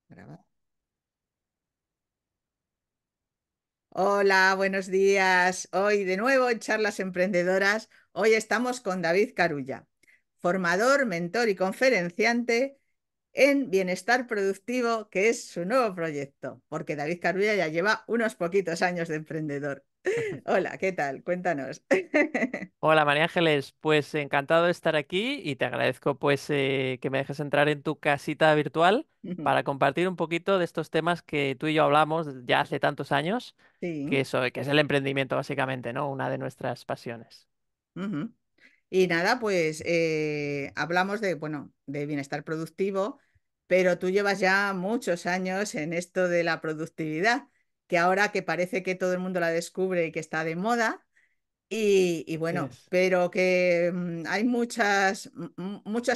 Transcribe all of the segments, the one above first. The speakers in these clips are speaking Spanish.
Graba. Hola, buenos días. Hoy de nuevo en Charlas Emprendedoras. Hoy estamos con David Carulla, formador, mentor y conferenciante en Bienestar Productivo, que es su nuevo proyecto, porque David Carulla ya lleva unos poquitos años de emprendedor. Hola, ¿qué tal? Cuéntanos. Hola María Ángeles, pues encantado de estar aquí y te agradezco que me dejes entrar en tu casita virtual para compartir un poquito de estos temas que tú y yo hablamos ya hace tantos años, Sí. que es el emprendimiento básicamente, ¿no? Una de nuestras pasiones. Ujú. Y nada, pues hablamos de, bueno, de bienestar productivo, pero tú llevas ya muchos años en esto de la productividad, que ahora que parece que todo el mundo la descubre y que está de moda, y bueno, Yes. pero que hay muchas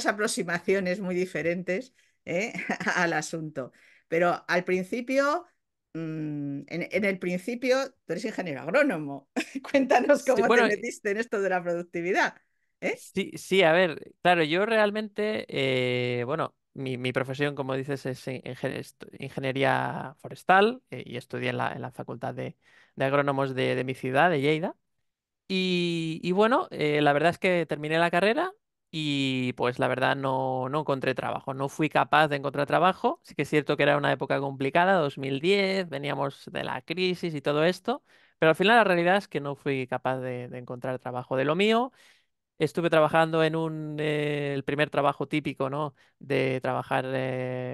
aproximaciones muy diferentes ¿eh? al asunto. Pero al principio, en el principio, tú eres ingeniero agrónomo. Cuéntanos Sí, cómo te bueno, metiste en esto de la productividad. ¿Eh? sí, sí, a ver, claro, yo realmente, bueno, mi profesión, como dices, es ingeniería forestal y estudié en la Facultad de Agrónomos de mi ciudad, de Lleida. Y bueno, la verdad es que terminé la carrera y pues la verdad no encontré trabajo, no fui capaz de encontrar trabajo. Sí que es cierto que era una época complicada, 2010, veníamos de la crisis y todo esto, pero al final la realidad es que no fui capaz de encontrar trabajo de lo mío. Estuve trabajando el primer trabajo típico, ¿no? De trabajar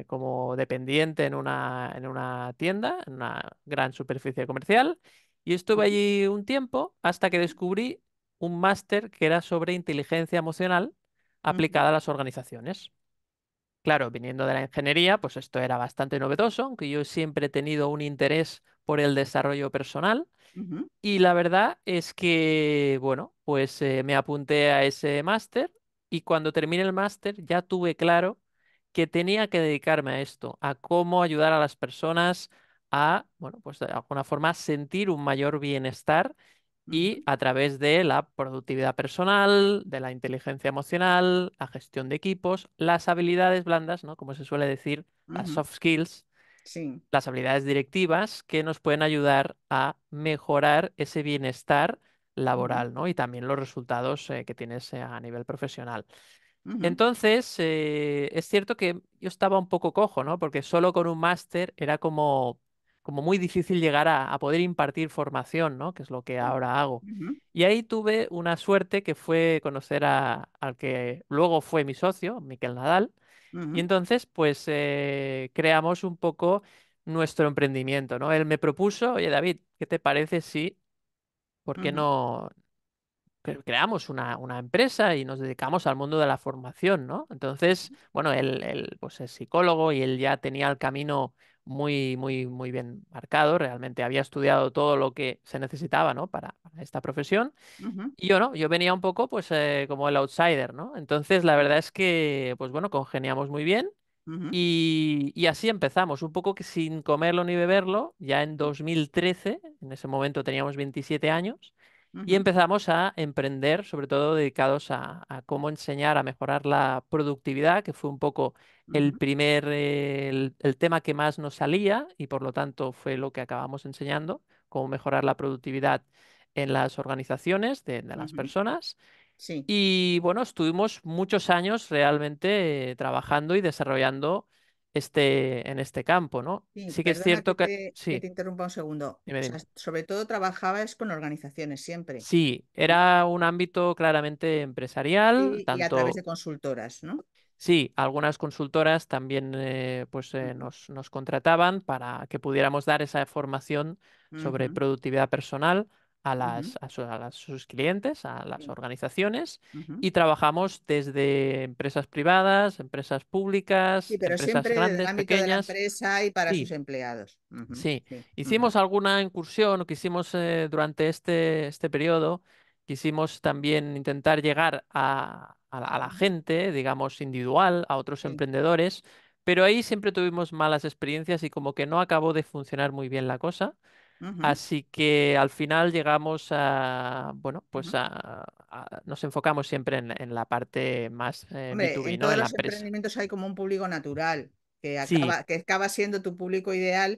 como dependiente en una tienda, en una gran superficie comercial. Y estuve allí un tiempo hasta que descubrí un máster que era sobre inteligencia emocional Ujú, aplicada a las organizaciones. Claro, viniendo de la ingeniería, pues esto era bastante novedoso, aunque yo siempre he tenido un interés por el desarrollo personal. ujú, Y la verdad es que, bueno, pues me apunté a ese máster y cuando terminé el máster ya tuve claro que tenía que dedicarme a esto, a cómo ayudar a las personas a, bueno, pues de alguna forma sentir un mayor bienestar y ujú, a través de la productividad personal, de la inteligencia emocional, la gestión de equipos, las habilidades blandas, ¿no? Como se suele decir, las ujú. soft skills, Sí. las habilidades directivas que nos pueden ayudar a mejorar ese bienestar Ujú, laboral, ¿no? Y también los resultados que tienes a nivel profesional. ujú, Entonces, es cierto que yo estaba un poco cojo, ¿no? Porque solo con un máster era como muy difícil llegar a poder impartir formación, ¿no? Que es lo que sí, ahora hago. ujú, Y ahí tuve una suerte que fue conocer al que luego fue mi socio, Miquel Nadal, y ujú, entonces, pues, creamos un poco nuestro emprendimiento, ¿no? Él me propuso, oye, David, ¿qué te parece si, por qué ujú, no creamos una empresa y nos dedicamos al mundo de la formación, ¿no? Entonces, bueno, él, pues es psicólogo y él ya tenía el camino muy bien marcado, realmente había estudiado todo lo que se necesitaba, ¿no? Para esta profesión. ujú, Y yo no, yo venía un poco, pues, como el outsider, ¿no? Entonces, la verdad es que, pues bueno, congeniamos muy bien. ujú, Y así empezamos, un poco que sin comerlo ni beberlo, ya en 2013, en ese momento teníamos 27 años, y ujú, empezamos a emprender, sobre todo dedicados a cómo enseñar a mejorar la productividad, que fue un poco ujú, el tema que más nos salía y por lo tanto fue lo que acabamos enseñando, cómo mejorar la productividad en las organizaciones de las ujú. personas. Sí. Y bueno, estuvimos muchos años realmente trabajando y desarrollando en este campo, ¿no? Sí, Sí que es perdona cierto que que sí, te interrumpa un segundo. dime, O sea, dime. sobre todo trabajabas con organizaciones siempre. Sí, era un ámbito claramente empresarial, Y a través de tanto consultoras, ¿no? sí, algunas consultoras también Ujú, nos contrataban para que pudiéramos dar esa formación sobre ujú, productividad personal ujú, a sus clientes, a las sí, organizaciones, ujú. y trabajamos desde empresas privadas, empresas Sí, públicas, pero empresas siempre desde el grandes, ámbito de la pequeñas. empresa y para sus Sí, empleados. Ujú, sí, sí. Ujú, hicimos alguna incursión, o quisimos durante este periodo, quisimos también intentar llegar a la ujú, gente, digamos, individual, a otros sí. emprendedores, pero ahí siempre tuvimos malas experiencias y como que no acabó de funcionar muy bien la cosa. Ujú, Así que al final llegamos a, bueno, pues ujú. nos enfocamos siempre en la parte más Hombre, B2B, en ¿no? todos En la los empresa. emprendimientos hay como un público natural. Sí, que acaba siendo tu público ideal,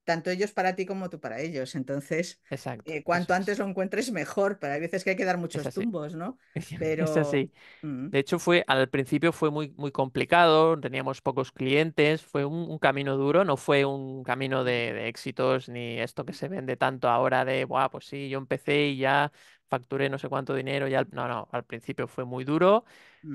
tanto ellos para ti como tú para ellos. Entonces, exacto, cuanto eso antes es. lo encuentres, mejor, pero hay veces que hay que dar Es muchos así. tumbos, ¿no? Es Pero, así. mm, De hecho, al principio fue muy complicado, teníamos pocos clientes, fue un camino duro, no fue un camino mm, de éxitos ni esto que se vende tanto ahora de, Buah, pues sí, yo empecé y ya facturé no sé cuánto dinero, ya. No, no, al principio fue muy duro,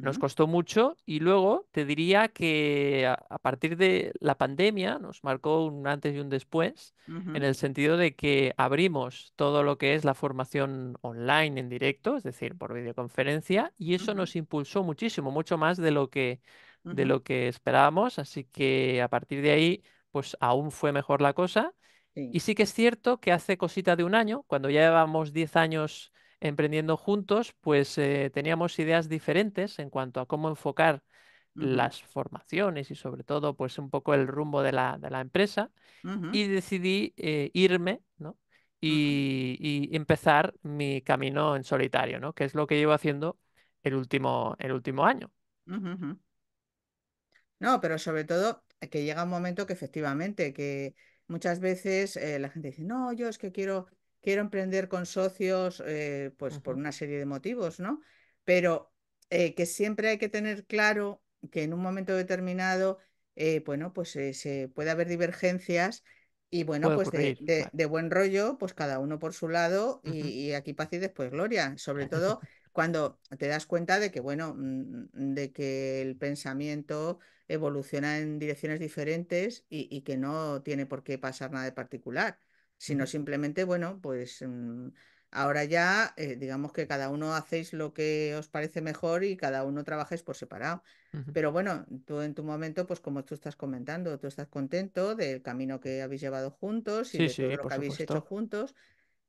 nos ujú, costó mucho y luego te diría que a partir de la pandemia nos marcó un antes y un después en ujú, el sentido de que abrimos todo lo que es la formación online en directo, es decir, por videoconferencia, y eso ujú, nos impulsó muchísimo, mucho más de ujú, lo que esperábamos, así que a partir de ahí, pues aún fue mejor la cosa. sí, Y sí que es cierto que hace cosita de un año, cuando ya llevamos 10 años emprendiendo juntos, pues teníamos ideas diferentes en cuanto a cómo enfocar ujú, las formaciones y sobre todo pues un poco el rumbo de la empresa ujú, y decidí irme, ¿no? ujú, Y empezar mi camino en solitario, ¿no? Que es lo que llevo haciendo el último año. ujú, ujú. No, pero sobre todo que llega un momento que efectivamente, que muchas veces la gente dice, no, yo es que quiero emprender con socios, pues por Ujú. una serie de motivos, ¿no? Pero que siempre hay que tener claro que en un momento determinado, bueno, pues se puede haber divergencias y bueno, Puede pues ocurrir, claro. de buen rollo, pues cada uno por su lado Ujú, y aquí paz y después gloria. Sobre todo cuando te das cuenta de que, bueno, de que el pensamiento evoluciona en direcciones diferentes y que no tiene por qué pasar nada de particular, sino ujú, simplemente, bueno, pues ahora ya digamos que cada uno hacéis lo que os parece mejor y cada uno trabajáis por separado. ujú. Pero bueno, tú en tu momento, pues como tú estás comentando, tú estás contento del camino que habéis llevado juntos y Sí, de todo sí, lo por que habéis hecho supuesto. juntos.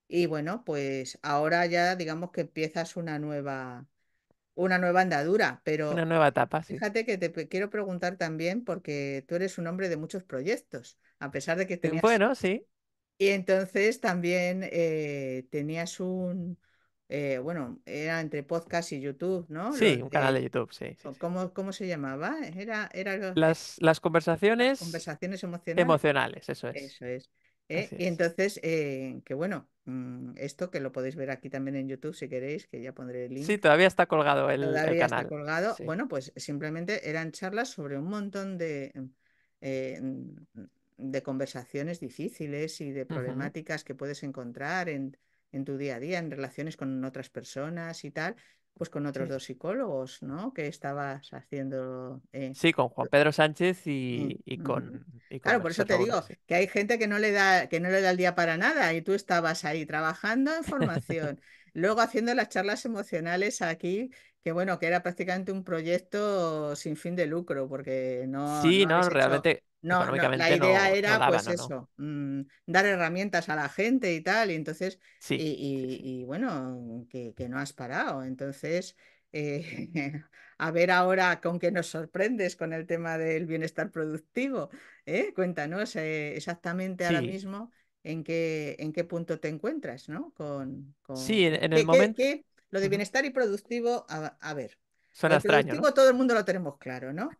Y bueno, pues ahora ya digamos que empiezas una nueva andadura, Una pero nueva etapa, sí. fíjate que quiero preguntar también porque tú eres un hombre de muchos proyectos, a pesar de que tenías... Bueno, sí. Y entonces también tenías bueno, era entre podcast y YouTube, ¿no? Lo Sí, un canal de de, YouTube, sí, sí, sí. ¿cómo se llamaba? Las Las conversaciones conversaciones emocionales. emocionales, eso es. Eso es. Así Y es. entonces, que bueno, esto que lo podéis ver aquí también en YouTube si queréis, que ya pondré el Sí, link. todavía está colgado el Todavía está canal. colgado. Sí. Bueno, pues simplemente eran charlas sobre un montón eh, de conversaciones difíciles y de Ujú. problemáticas que puedes encontrar en tu día a día, en relaciones con otras personas y tal, pues con otros Sí, sí. dos psicólogos, ¿no? Que estabas haciendo. Sí, con Juan Pedro Sánchez Mm, y con Claro, por Mercè eso te Roura, digo sí. que hay gente que no le da el día para nada y tú estabas ahí trabajando en formación, luego haciendo las charlas emocionales aquí, que bueno, que era prácticamente un proyecto sin fin de lucro, porque Sí, no no, habéis hecho, realmente la económicamente idea no era daba, pues no, no. eso, dar herramientas a la gente y tal, y entonces, Sí, sí, sí. y bueno, que no has parado, entonces... eh, a ver ahora con qué nos sorprendes con el tema del bienestar productivo. Cuéntanos exactamente ahora Sí, mismo en qué punto te encuentras, ¿no? sí, en el ¿qué, momento lo de bienestar y productivo, a ver, lo suena de extraño, ¿no? productivo todo el mundo lo tenemos claro, ¿no?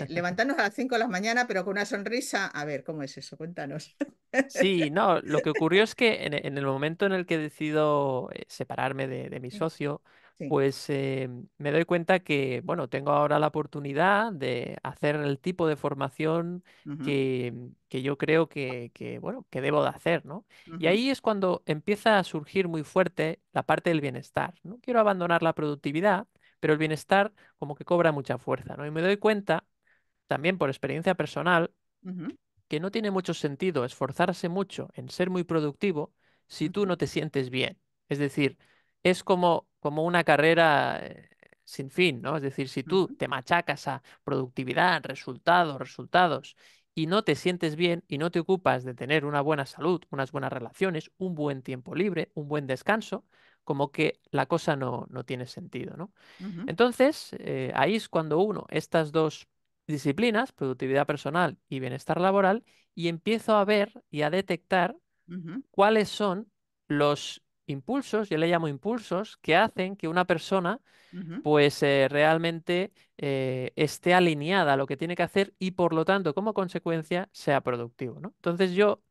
Levantarnos a las 5 de la mañana, pero con una sonrisa, a ver, ¿cómo es eso? Cuéntanos. Sí, no, lo que ocurrió es que en el momento en el que decido separarme de mi Sí, socio, sí. pues me doy cuenta que, bueno, tengo ahora la oportunidad de hacer el tipo de formación Ujú, que yo creo bueno, que debo de hacer, ¿no? Y ujú, ahí es cuando empieza a surgir muy fuerte la parte del bienestar. No quiero abandonar la productividad, pero el bienestar como que cobra mucha fuerza, ¿no? Y me doy cuenta, también por experiencia personal, ujú, que no tiene mucho sentido esforzarse mucho en ser muy productivo si tú ujú, no te sientes bien. Es decir, es como una carrera sin fin, ¿no? Es decir, si tú ujú, te machacas a productividad, resultados, resultados, y no te sientes bien y no te ocupas de tener una buena salud, unas buenas relaciones, un buen tiempo libre, un buen descanso, como que la cosa no tiene sentido, ¿no? ujú, Entonces, ahí es cuando uno estas dos disciplinas, productividad personal y bienestar laboral, y empiezo a ver y a detectar ujú, cuáles son los impulsos, yo le llamo impulsos, que hacen que una persona ujú, pues realmente esté alineada a lo que tiene que hacer y por lo tanto, como consecuencia, sea productivo, ¿no? Entonces yo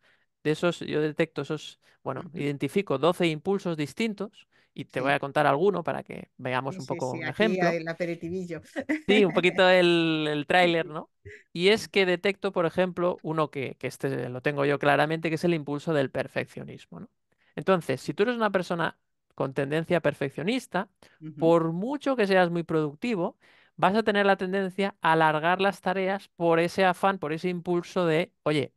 detecto esos, bueno, ujú. identifico 12 impulsos distintos y te voy Sí, a contar alguno para que veamos sí, un sí, poco sí, un aquí hay ejemplo. el aperitivillo. Sí, un poquito el tráiler, Sí, ¿no? Y es que detecto, por ejemplo, uno que este lo tengo yo claramente, que es el impulso del perfeccionismo, ¿no? Entonces, si tú eres una persona con tendencia perfeccionista, ujú, por mucho que seas muy productivo, vas a tener la tendencia a alargar las tareas por ese afán, por ese impulso de, oye,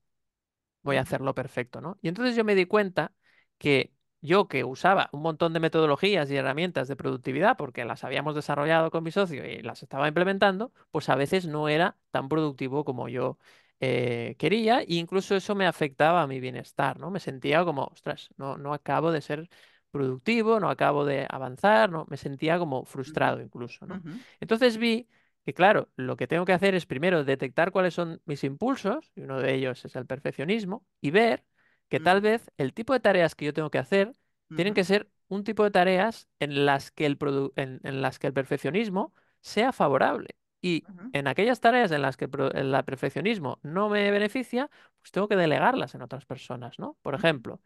voy a ujú, hacerlo perfecto, ¿no? Y entonces yo me di cuenta que yo que usaba un montón de metodologías y herramientas de productividad porque las habíamos desarrollado con mi socio y las estaba implementando, pues a veces no era tan productivo como yo quería e incluso eso me afectaba a mi bienestar, ¿no? Me sentía como, ostras, no acabo de ser productivo, no acabo de avanzar, ¿no? Me sentía como ujú, frustrado incluso, ¿no? ujú, Entonces vi que claro, lo que tengo que hacer es primero detectar cuáles son mis impulsos, y uno de ellos es el perfeccionismo, y ver que tal ujú, vez el tipo de tareas que yo tengo que hacer tienen ujú, que ser un tipo de tareas en las que en las que el perfeccionismo sea favorable. Y ujú, en aquellas tareas en las que el perfeccionismo no me beneficia, pues tengo que delegarlas en otras personas, ¿no? Por ujú, ejemplo,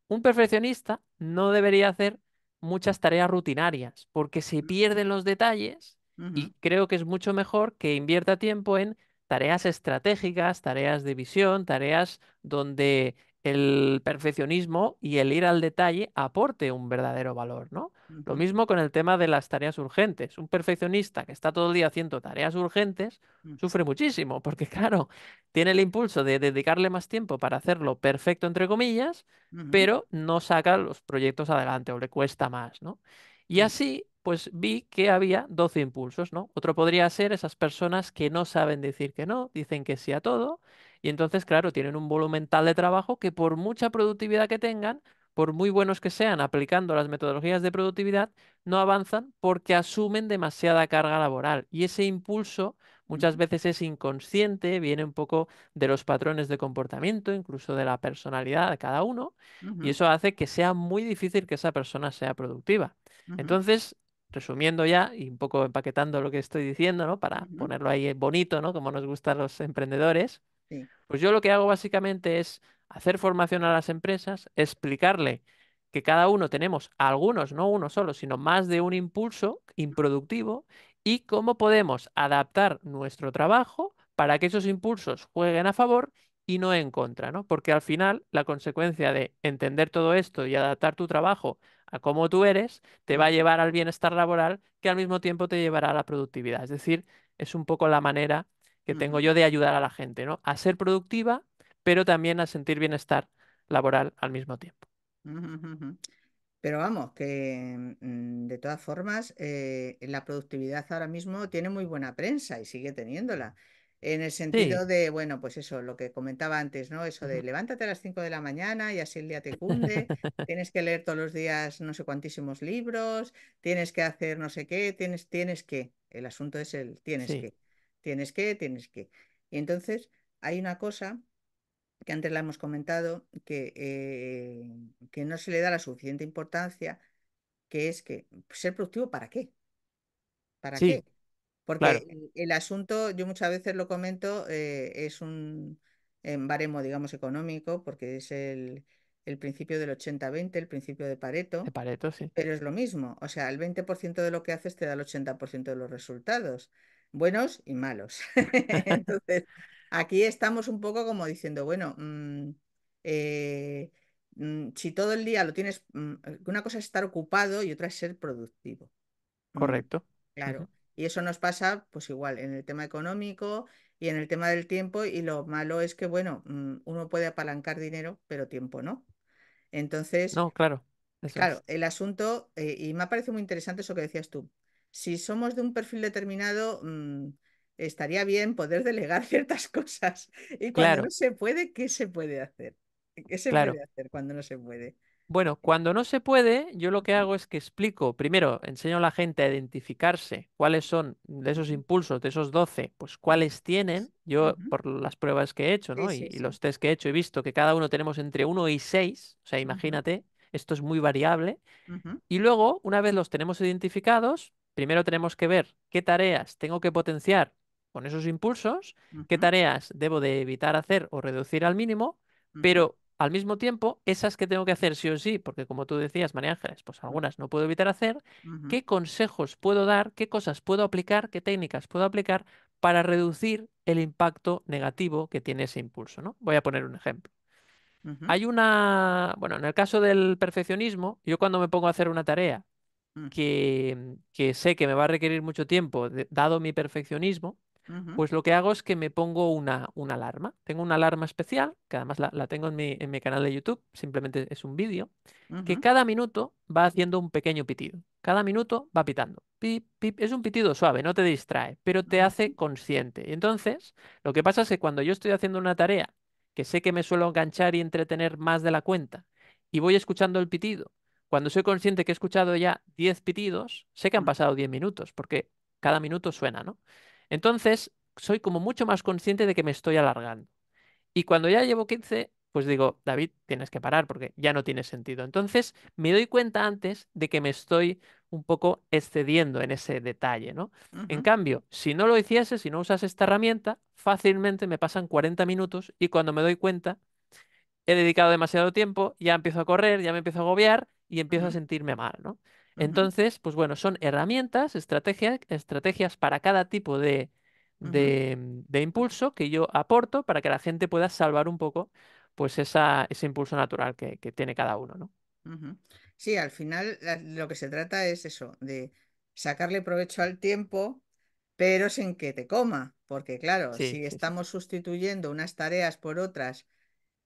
un perfeccionista no debería hacer muchas tareas rutinarias porque se pierden los detalles ujú, y creo que es mucho mejor que invierta tiempo en tareas estratégicas, tareas de visión, tareas donde el perfeccionismo y el ir al detalle aporte un verdadero valor, ¿no? Lo ujú, mismo con el tema de las tareas urgentes. Un perfeccionista que está todo el día haciendo tareas urgentes ujú, sufre muchísimo, porque claro, tiene el impulso de dedicarle más tiempo para hacerlo perfecto, entre comillas, ujú, pero no saca los proyectos adelante o le cuesta más, ¿no? Y ujú, así, pues vi que había 12 impulsos, ¿no? Otro podría ser esas personas que no saben decir que no, dicen que sí a todo, y entonces, claro, tienen un volumen tal de trabajo que por mucha productividad que tengan, por muy buenos que sean aplicando las metodologías de productividad, no avanzan porque asumen demasiada carga laboral. Y ese impulso muchas ujú, veces es inconsciente, viene un poco de los patrones de comportamiento, incluso de la personalidad de cada uno, y ujú, eso hace que sea muy difícil que esa persona sea productiva. ujú, Entonces, resumiendo ya y un poco empaquetando lo que estoy diciendo, ¿no? Para ujú. ponerlo ahí bonito, ¿no? Como nos gustan los emprendedores. Sí, Pues yo lo que hago básicamente es hacer formación a las empresas, explicarle que cada uno tenemos algunos, no uno solo, sino más de un impulso improductivo y cómo podemos adaptar nuestro trabajo para que esos impulsos jueguen a favor y no en contra, ¿no? Porque al final la consecuencia de entender todo esto y adaptar tu trabajo a cómo tú eres te va a ujú, llevar al bienestar laboral que al mismo tiempo te llevará a la productividad. Es decir, es un poco la manera que tengo ujú, yo de ayudar a la gente, ¿no? A ser productiva, pero también a sentir bienestar laboral al mismo tiempo. ujú, ujú. Pero vamos, que de todas formas, la productividad ahora mismo tiene muy buena prensa y sigue teniéndola. En el Sí. sentido de, bueno, pues eso, lo que comentaba antes, ¿no? Eso de Ujú. levántate a las 5 de la mañana y así el día te cunde, tienes que leer todos los días no sé cuantísimos libros, tienes que hacer no sé qué, tienes que. El asunto es el tienes Sí, que, tienes que. Y entonces hay una cosa que antes la hemos comentado, que no se le da la suficiente importancia, que es que ser productivo, ¿para qué? ¿Para qué? sí, Porque claro, el asunto, yo muchas veces lo comento, es un baremo, digamos, económico, porque es el principio del 80-20, el principio de de Pareto, Pareto, sí. pero es lo mismo, o sea, el 20% de lo que haces te da el 80% de los resultados, buenos y malos. Entonces, aquí estamos un poco como diciendo, bueno, eh, si todo el día lo tienes, una cosa es estar ocupado y otra es ser productivo. Mm, Correcto. Ujú. claro, y eso nos pasa pues igual en el tema económico y en el tema del tiempo, y lo malo es que, bueno, uno puede apalancar dinero, pero tiempo no. Entonces, No, claro, eso claro, es. el asunto, y me ha parecido muy interesante eso que decías tú. Si somos de un perfil determinado, estaría bien poder delegar ciertas cosas. Y cuando no Claro, se puede, ¿qué se puede hacer? ¿Qué se claro. puede hacer cuando no se puede? Bueno, cuando no se puede, yo lo que hago es que explico, primero, enseño a la gente a identificarse cuáles son de esos Ujú, impulsos, de esos 12, pues ujú, cuáles tienen. Yo, ujú. por las pruebas que he hecho, Sí, ¿no? sí, Y los sí. test que he hecho, he visto que cada uno tenemos entre uno y 6, o sea, Ujú, imagínate. Esto es muy variable. ujú, Y luego, una vez los tenemos identificados, primero tenemos que ver qué tareas tengo que potenciar con esos impulsos, qué ujú, tareas debo de evitar hacer o reducir al mínimo, ujú, pero al mismo tiempo, esas que tengo que hacer sí o sí, porque como tú decías, María Ángeles, pues algunas no puedo evitar hacer, ujú, ¿qué consejos puedo dar, qué cosas puedo aplicar, qué técnicas puedo aplicar para reducir el impacto negativo que tiene ese impulso, ¿no? Voy a poner un ejemplo. ujú, Hay una, bueno, en el caso del perfeccionismo, yo cuando me pongo a hacer una tarea que sé que me va a requerir mucho tiempo, dado mi perfeccionismo, ujú, pues lo que hago es que me pongo una alarma. Tengo una alarma especial, que además la tengo en mi canal de YouTube, simplemente es un vídeo, que ujú, cada minuto va haciendo un pequeño pitido. Cada minuto va pitando. Pip, pip. Es un pitido suave, no te distrae, pero te ujú, hace consciente. Y entonces, lo que pasa es que cuando yo estoy haciendo una tarea que sé que me suelo enganchar y entretener más de la cuenta, y voy escuchando el pitido, cuando soy consciente que he escuchado ya 10 pitidos, sé que han ujú, pasado 10 minutos, porque cada minuto suena, ¿no? Entonces, soy como mucho más consciente de que me estoy alargando. Y cuando ya llevo 15, pues digo, David, tienes que parar porque ya no tiene sentido. Entonces, me doy cuenta antes de que me estoy un poco excediendo en ese detalle, ¿no? En ujú, cambio, si no lo hiciese, si no usas esta herramienta, fácilmente me pasan 40 minutos y cuando me doy cuenta, he dedicado demasiado tiempo, ya empiezo a correr, ya me empiezo a agobiar y empiezo a ujú, sentirme mal, ¿no? ujú, Entonces, pues bueno, son herramientas, estrategias para cada tipo ujú, de impulso que yo aporto para que la gente pueda salvar un poco, pues ese impulso natural que tiene cada uno, ¿no? ujú. Sí, al final lo que se trata es eso, de sacarle provecho al tiempo, pero sin que te coma, porque claro, Sí, si sí, sí. estamos sustituyendo unas tareas por otras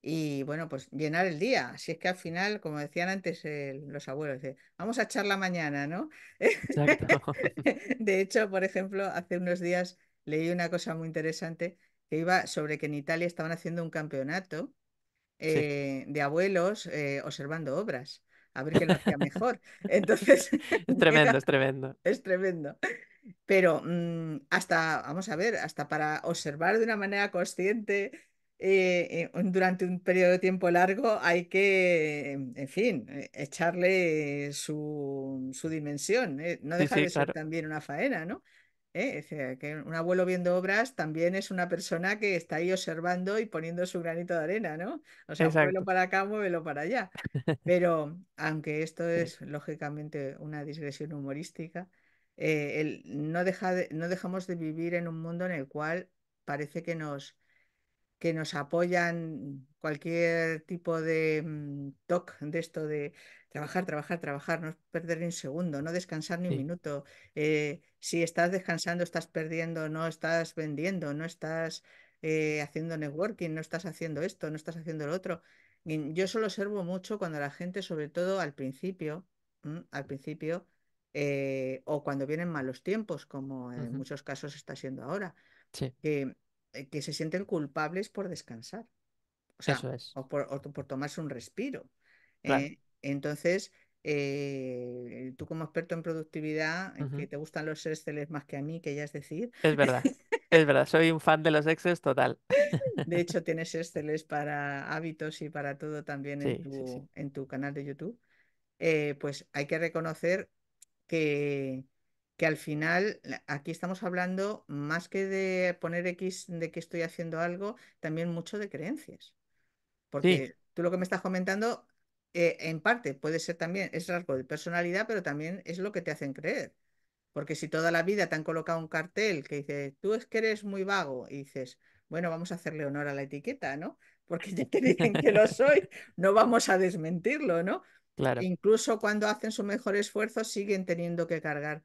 y bueno, pues llenar el día, si es que al final, como decían antes los abuelos, vamos a echar la mañana, ¿no? Exacto. De hecho, por ejemplo, hace unos días leí una cosa muy interesante que iba sobre que en Italia estaban haciendo un campeonato Sí. de abuelos observando obras, a ver quién lo hacía mejor. Entonces, Es tremendo, llega, es tremendo. es tremendo. Pero hasta, vamos a ver, hasta para observar de una manera consciente durante un periodo de tiempo largo hay que, en fin, echarle su dimensión. No Sí, deja sí, de ser claro. también una faena, ¿no? Es decir, que un abuelo viendo obras también es una persona que está ahí observando y poniendo su granito de arena, ¿no? O sea, muévelo Exacto. para acá, muévelo para allá. Pero aunque esto Sí, es lógicamente una digresión humorística, no dejamos de vivir en un mundo en el cual parece que nos apoyan cualquier tipo de toque de esto de trabajar, trabajar, trabajar, no perder ni un segundo, no descansar ni un sí, minuto. Si estás descansando, estás perdiendo, no estás vendiendo, no estás haciendo networking, no estás haciendo esto, no estás haciendo lo otro. Y yo solo observo mucho cuando la gente, sobre todo al principio, o cuando vienen malos tiempos, como en ujú, muchos casos está siendo ahora sí, que se sienten culpables por descansar, o sea, eso es. o por tomarse un respiro. Claro. Entonces, tú como experto en productividad, que Ujú. te gustan los Exceles más que a mí, que ya es decir, Es verdad. Es verdad. Soy un fan de los exes total. de hecho tienes Exceles para hábitos y para todo también Sí, sí, sí. en tu canal de YouTube, pues hay que reconocer que, que al final aquí estamos hablando más que de poner X de que estoy haciendo algo, también mucho de creencias. Sí, Porque tú lo que me estás comentando, en parte puede ser también, es rasgo de personalidad, pero también es lo que te hacen creer. Porque si toda la vida te han colocado un cartel que dice, tú es que eres muy vago, y dices, bueno, vamos a hacerle honor a la etiqueta, ¿no? Porque ya te dicen que lo soy, no vamos a desmentirlo, ¿no? claro, Incluso cuando hacen su mejor esfuerzo, siguen teniendo que cargar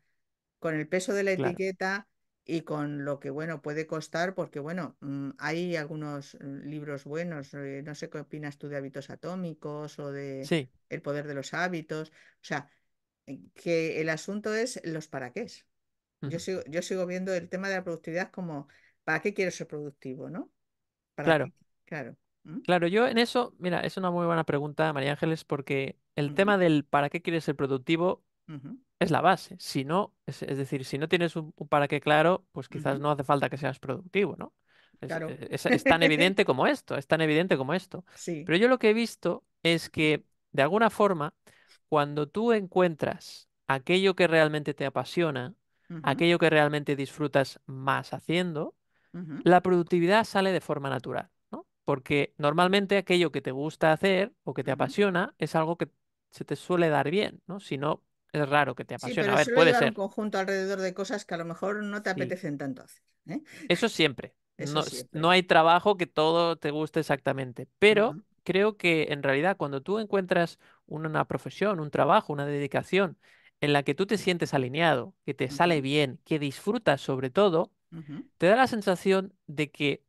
con el peso de la claro. etiqueta y con lo que, bueno, puede costar, porque, bueno, hay algunos libros buenos, no sé qué opinas tú de hábitos atómicos o de Sí. el poder de los hábitos, o sea, que el asunto es los para qué. Ujú. Yo sigo viendo el tema de la productividad como, ¿para qué quiero ser productivo, no? ¿Para Claro, qué? Claro. ¿Mm? claro. Yo en eso, mira, es una muy buena pregunta, María Ángeles, porque el Ujú, tema del para qué quieres ser productivo ujú, es la base. Si no, es decir, si no tienes un para qué claro, pues quizás ujú, no hace falta que seas productivo, ¿no? claro. Es tan evidente como esto, es tan evidente como esto. Sí. Pero yo lo que he visto es que de alguna forma, cuando tú encuentras aquello que realmente te apasiona, Ujú, aquello que realmente disfrutas más haciendo, ujú, la productividad sale de forma natural, ¿no? Porque normalmente aquello que te gusta hacer o que te ujú. apasiona es algo que se te suele dar bien, ¿no? Si no, es raro que te Sí, apasione. A pero ver, suele puede llevar un ser, conjunto alrededor de cosas que a lo mejor no te sí. apetecen tanto hacer, ¿eh? Eso siempre. Eso No, no siempre. hay trabajo que todo te guste exactamente. Pero Ujú, creo que en realidad cuando tú encuentras una profesión, un trabajo, una dedicación en la que tú te sientes alineado, que te sale ujú, bien, que disfrutas sobre todo, ujú, te da la sensación de que,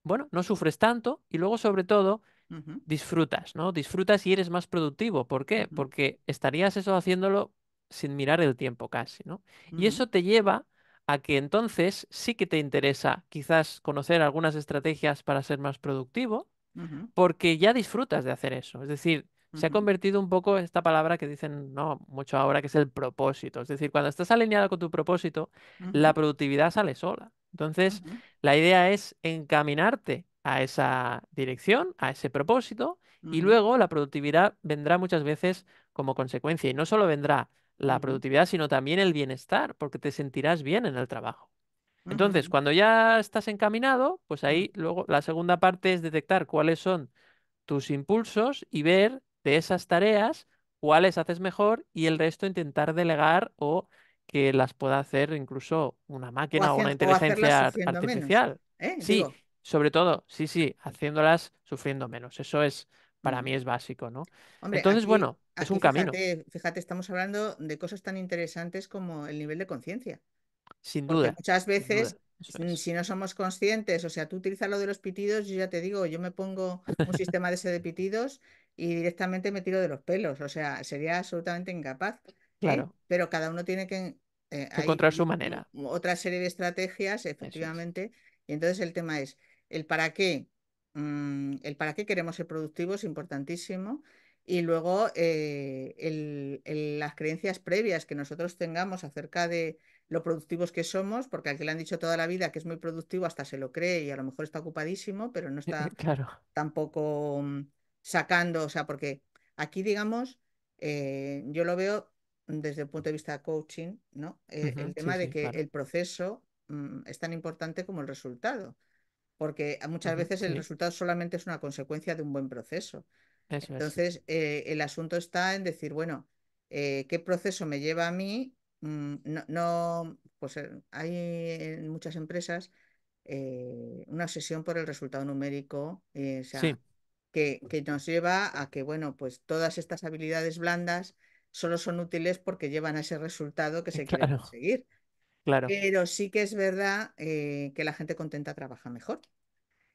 bueno, no sufres tanto y luego sobre todo ujú, disfrutas, ¿no? Disfrutas y eres más productivo. ¿Por qué? ujú, Porque estarías eso haciéndolo sin mirar el tiempo casi, ¿no? Y ujú, eso te lleva a que entonces sí que te interesa quizás conocer algunas estrategias para ser más productivo, ujú, porque ya disfrutas de hacer eso. Es decir, se ha ujú, convertido un poco en esta palabra que dicen, no, mucho ahora, que es el propósito. Es decir, cuando estás alineado con tu propósito, la ujú, productividad sale sola. Entonces, ujú, la idea es encaminarte a esa dirección, a ese propósito, y ujú, luego la productividad vendrá muchas veces como consecuencia. Y no solo vendrá la ujú, productividad, sino también el bienestar, porque te sentirás bien en el trabajo. Entonces, ujú, cuando ya estás encaminado, pues ujú, ahí luego la segunda parte es detectar cuáles son tus impulsos y ver de esas tareas cuáles haces mejor y el resto intentar delegar o que las pueda hacer incluso una máquina o una o hacerlas inteligencia sufriendo menos, artificial. ¿eh? Sí, Digo. sobre todo, sí, sí, haciéndolas sufriendo menos. Eso es, para Mm. mí es básico, ¿no? Hombre, Entonces, bueno, es un camino, fíjate, estamos hablando de cosas tan interesantes como el nivel de conciencia. sin Porque duda, muchas sin veces, duda. Eso es. si no somos conscientes, o sea, tú utilizas lo de los pitidos, yo ya te digo, yo me pongo un sistema de ese de pitidos y directamente me tiro de los pelos, o sea, sería absolutamente incapaz, ¿eh? Claro, Pero cada uno tiene que, que hay encontrar su manera. otra serie de estrategias, Eso es. efectivamente, y entonces el tema es el para qué, el para qué queremos ser productivos, importantísimo. Y luego las creencias previas que nosotros tengamos acerca de lo productivos que somos, porque al que le han dicho toda la vida que es muy productivo hasta se lo cree y a lo mejor está ocupadísimo, pero no está Claro. tampoco sacando, o sea, porque aquí, digamos, yo lo veo desde el punto de vista de coaching, ¿no? El Ujú, sí, tema de sí, que claro. el proceso es tan importante como el resultado, porque muchas Ujú, veces el sí, resultado solamente es una consecuencia de un buen proceso. eso es. Entonces, el asunto está en decir, bueno, ¿qué proceso me lleva a mí? No, pues hay en muchas empresas una obsesión por el resultado numérico, o Sí, sea, que nos lleva a que, bueno, pues todas estas habilidades blandas solo son útiles porque llevan a ese resultado que se quiere claro, conseguir. claro. Pero sí que es verdad que la gente contenta trabaja mejor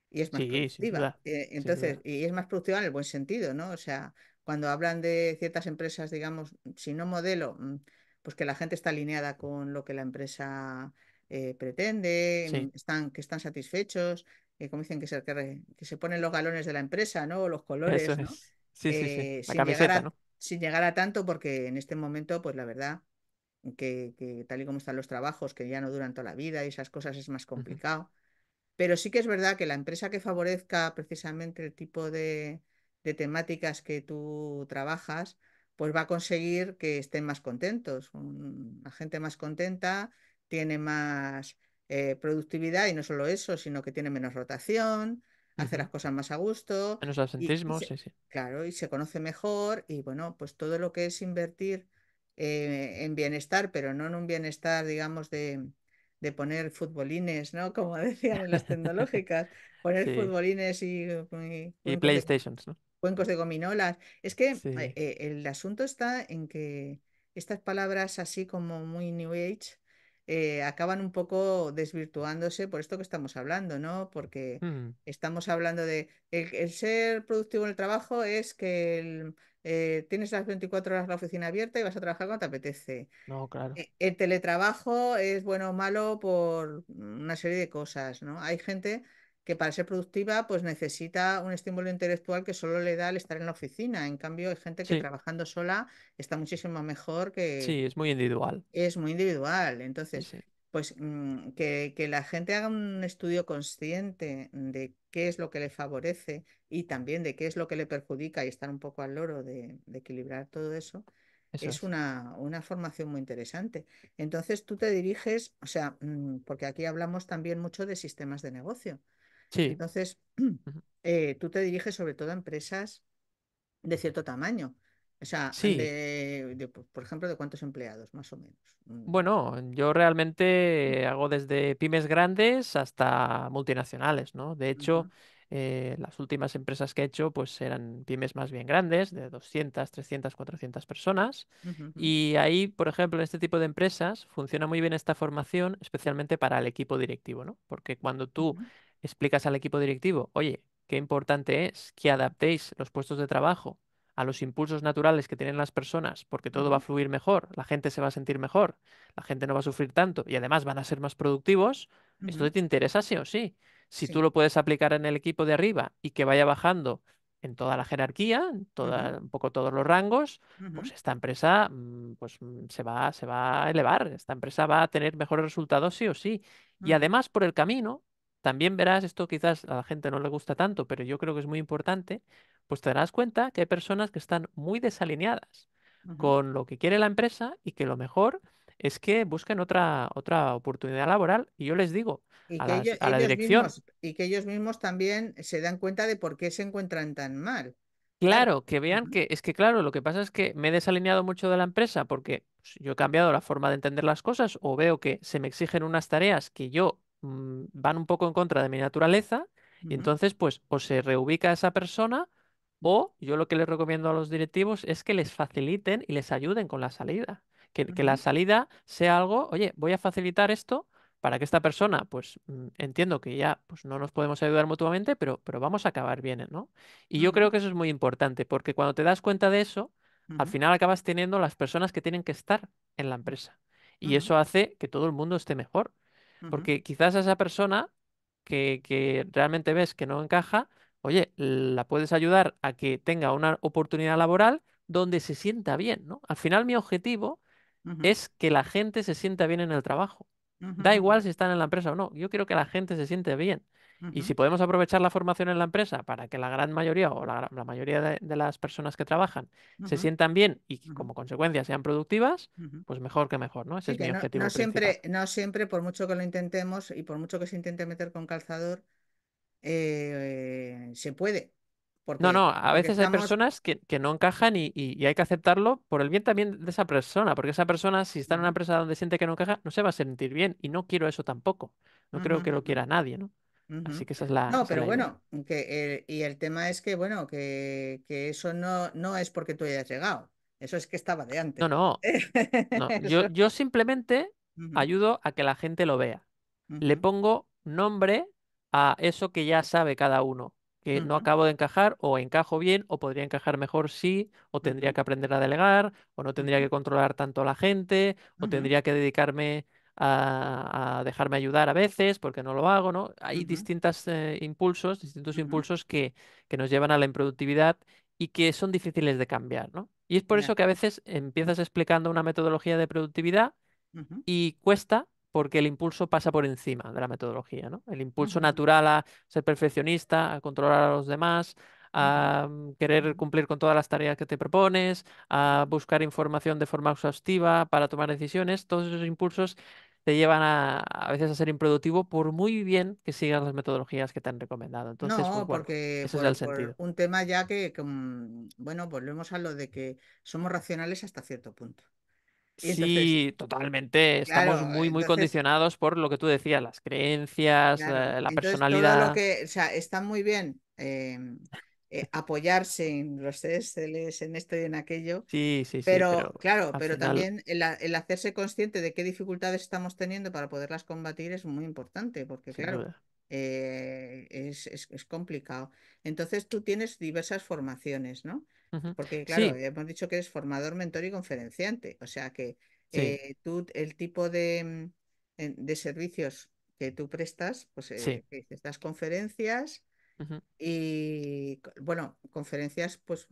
y es más Sí, sin productiva. duda, sin Entonces, duda. y es más productiva en el buen sentido, ¿no? O sea, cuando hablan de ciertas empresas, digamos, si no modelo, pues que la gente está alineada con lo que la empresa pretende, Sí, que están satisfechos, como dicen, que se ponen los galones de la empresa, ¿no? O los eso colores, ¿no? es. Sí, sí, sí. La Sin llegar camiseta, ¿no? sin llegar a tanto, porque en este momento, pues la verdad, que tal y como están los trabajos, que ya no duran toda la vida y esas cosas es más Ujú, complicado. Pero sí que es verdad que la empresa que favorezca precisamente el tipo de temáticas que tú trabajas, pues va a conseguir que estén más contentos. La gente más contenta tiene más productividad y no solo eso, sino que tiene menos rotación, hace las ujú. cosas más a gusto Menos y absentismo, sí, sí. claro, y se conoce mejor y bueno, pues todo lo que es invertir en bienestar, pero no en un bienestar, digamos, de poner futbolines, ¿no? Como decían en las tecnológicas, poner Sí. futbolines Y PlayStations, ¿no? cuencos de gominolas. Es que Sí. el asunto está en que estas palabras así como muy New Age acaban un poco desvirtuándose por esto que estamos hablando, ¿no? Porque Mm, estamos hablando de el ser productivo en el trabajo es que tienes las 24 horas la oficina abierta y vas a trabajar cuando te apetece. no, claro. El teletrabajo es bueno o malo por una serie de cosas, ¿no? Hay gente que para ser productiva pues necesita un estímulo intelectual que solo le da el estar en la oficina. En cambio, hay gente que Sí, trabajando sola está muchísimo mejor que sí, es muy individual. es muy individual. Sí, Entonces, sí. pues que la gente haga un estudio consciente de qué es lo que le favorece y también de qué es lo que le perjudica y estar un poco al loro de equilibrar todo eso, Eso es es. una formación muy interesante. Entonces tú te diriges, o sea, porque aquí hablamos también mucho de sistemas de negocio. Sí. Entonces, Ujú. tú te diriges sobre todo a empresas de cierto tamaño. O sea, Sí. por ejemplo, ¿de cuántos empleados, más o menos? Bueno, yo realmente hago desde pymes grandes hasta multinacionales, ¿no? De hecho, Ujú, las últimas empresas que he hecho, pues eran pymes más bien grandes, de 200, 300, 400 personas. ujú, ujú, Y ahí, por ejemplo, en este tipo de empresas, funciona muy bien esta formación, especialmente para el equipo directivo, ¿no? Porque cuando tú ujú, explicas al equipo directivo, oye, qué importante es que adaptéis los puestos de trabajo a los impulsos naturales que tienen las personas, porque todo va a ujú, fluir mejor, la gente se va a sentir mejor, la gente no va a sufrir tanto y además van a ser más productivos, esto ujú. te interesa sí o sí. Si tú Sí. lo puedes aplicar en el equipo de arriba y que vaya bajando en toda la jerarquía, en Ujú, un poco todos los rangos, ujú, pues esta empresa se va a elevar, esta empresa va a tener mejores resultados sí o sí. Y ujú, además por el camino, también verás, esto quizás a la gente no le gusta tanto, pero yo creo que es muy importante, pues te darás cuenta que hay personas que están muy desalineadas ujú. con lo que quiere la empresa y que lo mejor es que busquen otra oportunidad laboral. Y yo les digo Y a que a la dirección, ellos mismos también se dan cuenta de por qué se encuentran tan mal. Claro. claro, que vean Ujú, que es que, claro, lo que pasa es que me he desalineado mucho de la empresa porque pues, yo he cambiado la forma de entender las cosas o veo que se me exigen unas tareas que yo van un poco en contra de mi naturaleza y ujú, entonces pues o se reubica esa persona o yo lo que les recomiendo a los directivos es que les faciliten y les ayuden con la salida. Que la ujú, salida sea algo, oye, voy a facilitar esto para que esta persona, pues entiendo que ya pues, no nos podemos ayudar mutuamente, pero vamos a acabar bien, ¿no? Y yo ujú, creo que eso es muy importante, porque cuando te das cuenta de eso, al ujú, final acabas teniendo las personas que tienen que estar en la empresa. Y ujú, eso hace que todo el mundo esté mejor. ujú, Porque quizás a esa persona que realmente ves que no encaja, oye, la puedes ayudar a que tenga una oportunidad laboral donde se sienta bien, ¿no? Al final mi objetivo ujú, es que la gente se sienta bien en el trabajo. ujú, Da ujú, igual si están en la empresa o no. Yo quiero que la gente se siente bien. Y ujú, si podemos aprovechar la formación en la empresa para que la gran mayoría o la mayoría de las personas que trabajan se ujú, sientan bien y que ujú, como consecuencia sean productivas, ujú. pues mejor que mejor, ¿no? Ese Sí, es que mi no, objetivo principal. no siempre, por mucho que lo intentemos y por mucho que se intente meter con calzador, se puede. No, no, Porque, a porque veces hay estamos. personas que no encajan y hay que aceptarlo por el bien también de esa persona, porque esa persona, si está en una Ujú, empresa donde siente que no encaja, no se va a sentir bien y no quiero eso tampoco. No ujú, creo que lo ujú. quiera nadie, ¿no? Así Ujú. que No, esa es pero la idea. bueno, y el tema es que, bueno, que eso no es porque tú hayas llegado, eso es que estaba de No, antes. no, no. Eso. Yo simplemente Ujú, ayudo a que la gente lo vea. Le ujú, pongo nombre a eso que ya sabe cada uno, que no ujú, acabo de encajar o encajo bien o podría encajar mejor sí, o tendría ujú, que aprender a delegar, o no tendría ujú, que controlar tanto a la gente, o ujú, tendría que dedicarme a dejarme ayudar a veces porque no lo hago, ¿no? Hay ujú, distintos ujú. impulsos que nos llevan a la improductividad y que son difíciles de cambiar, ¿no? Y es por Ya. eso que a veces empiezas explicando una metodología de productividad Ujú, y cuesta porque el impulso pasa por encima de la metodología, ¿no? El impulso ujú, natural a ser perfeccionista, a controlar a los demás, ujú, a querer ujú, cumplir con todas las tareas que te propones, a buscar información de forma exhaustiva para tomar decisiones, todos esos impulsos te llevan a veces a ser improductivo por muy bien que sigas las metodologías que te han recomendado. Entonces, pues no, bueno, porque ese es el por sentido. un tema ya bueno, volvemos a lo de que somos racionales hasta cierto punto. Y entonces, Sí, totalmente. Estamos claro, muy, muy condicionados por lo que tú decías, las creencias, claro, la entonces todo lo personalidad. que, o sea, está muy bien apoyarse en los Exceles, en esto y en aquello, Sí, sí, sí, pero pero claro, al pero final, también el hacerse consciente de qué dificultades estamos teniendo para poderlas combatir es muy importante, porque sin claro, duda. es complicado. Entonces tú tienes diversas formaciones, ¿no? Ujú. Porque claro, Sí, hemos dicho que eres formador, mentor y conferenciante, o sea que sí, tú el tipo de servicios que tú prestas, pues sí. que dices, das conferencias Ujú. y bueno, conferencias pues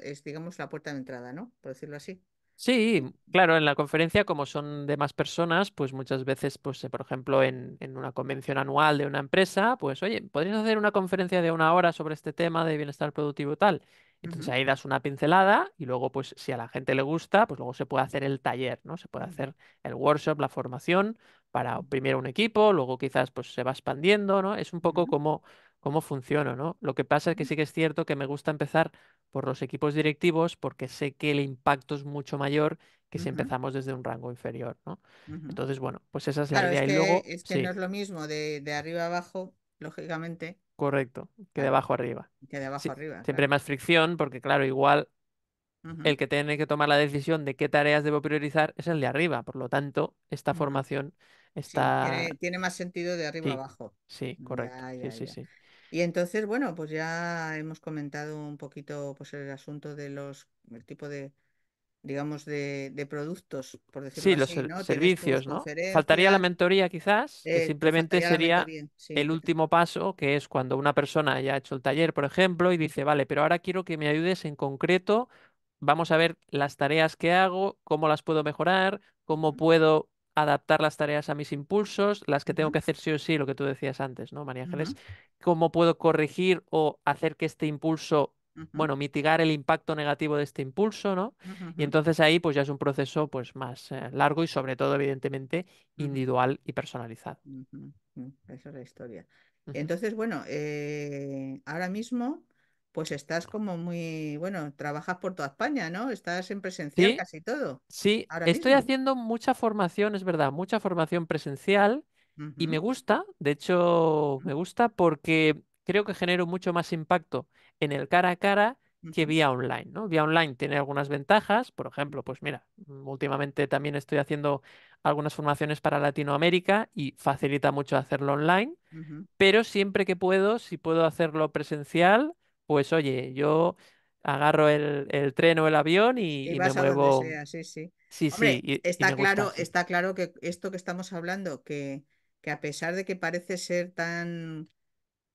es digamos la puerta de entrada, ¿no? Por decirlo así. Sí, claro, en la conferencia, como son de más personas, pues muchas veces, pues, por ejemplo, en una convención anual de una empresa, pues, oye, ¿podrías hacer una conferencia de 1 hora sobre este tema de bienestar productivo y tal? Entonces Ujú, ahí das una pincelada y luego, pues, si a la gente le gusta, pues luego se puede hacer el taller, ¿no? Se puede ujú, hacer el workshop, la formación para primero un equipo, luego quizás, pues, se va expandiendo, ¿no? Es un poco ujú, cómo funciona, ¿no? Lo que pasa es que ujú, sí que es cierto que me gusta empezar por los equipos directivos porque sé que el impacto es mucho mayor que si ujú, empezamos desde un rango inferior, ¿no? ujú. Entonces, bueno, pues esa es la Claro, idea. Y luego, es que no sí, es lo mismo de arriba abajo, lógicamente, correcto, que de claro, abajo arriba. que de abajo Sí, arriba, siempre hay claro. más fricción porque, claro, igual Ujú, el que tiene que tomar la decisión de qué tareas debo priorizar es el de arriba. Por lo tanto, esta ujú. formación Sí, está... tiene más sentido de arriba Sí, abajo. sí, correcto. Ya, Sí, ya, sí, ya. sí. Y entonces, bueno, pues ya hemos comentado un poquito pues el asunto de el tipo de, digamos, de productos, por decirlo Sí, los así, ¿no? Tienes tus servicios, ¿no? Faltaría la conferencias, mentoría quizás, que te simplemente faltaría la sería mentoría, sí. el último paso, que es cuando una persona ya ha hecho el taller, por ejemplo, y dice, vale, pero ahora quiero que me ayudes en concreto, vamos a ver las tareas que hago, cómo las puedo mejorar, cómo Ujú, puedo adaptar las tareas a mis impulsos, las que tengo ujú, que hacer sí o sí, lo que tú decías antes, ¿no, María Ángeles? ujú, Cómo puedo corregir o hacer que este impulso, ujú, bueno, mitigar el impacto negativo de este impulso, ¿no? ujú, Y ujú, entonces ahí pues ya es un proceso pues más largo y sobre todo evidentemente ujú, individual y personalizado. ujú, ujú. Esa es la historia. Ujú. Entonces, bueno, ahora mismo, pues estás como muy, bueno, trabajas por toda España, ¿no? Estás en presencial Sí, casi todo, sí, ahora estoy mismo. haciendo mucha formación, es verdad, mucha formación presencial y me Ujú, gusta, de hecho me gusta porque creo que genero mucho más impacto en el cara a cara que ujú, vía online, ¿no? Vía online tiene algunas ventajas, por ejemplo, pues mira, últimamente también estoy haciendo algunas formaciones para Latinoamérica y facilita mucho hacerlo online. ujú. Pero siempre que puedo, si puedo hacerlo presencial, pues oye, yo agarro el tren o el avión Y y me vas a donde muevo, sea, sí, sí. sí, sí, Hombre, y me gusta, sí. está claro que esto que estamos hablando, que a pesar de que parece ser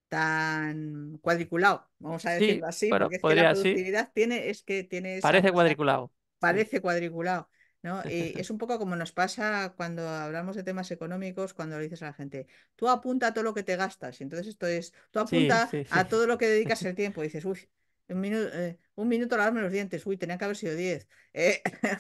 tan cuadriculado, vamos a Sí, decirlo así, bueno, porque es que la podría, sí, productividad tiene, es que tiene esa parece cosa, cuadriculado, sí. parece cuadriculado, ¿no? Y es un poco como nos pasa cuando hablamos de temas económicos, cuando le dices a la gente, tú apunta a todo lo que te gastas, y entonces esto es, tú Sí, apunta sí, sí. a todo lo que dedicas el tiempo, y dices, uy, un minuto a lavarme los dientes, uy, tenía que haber sido 10,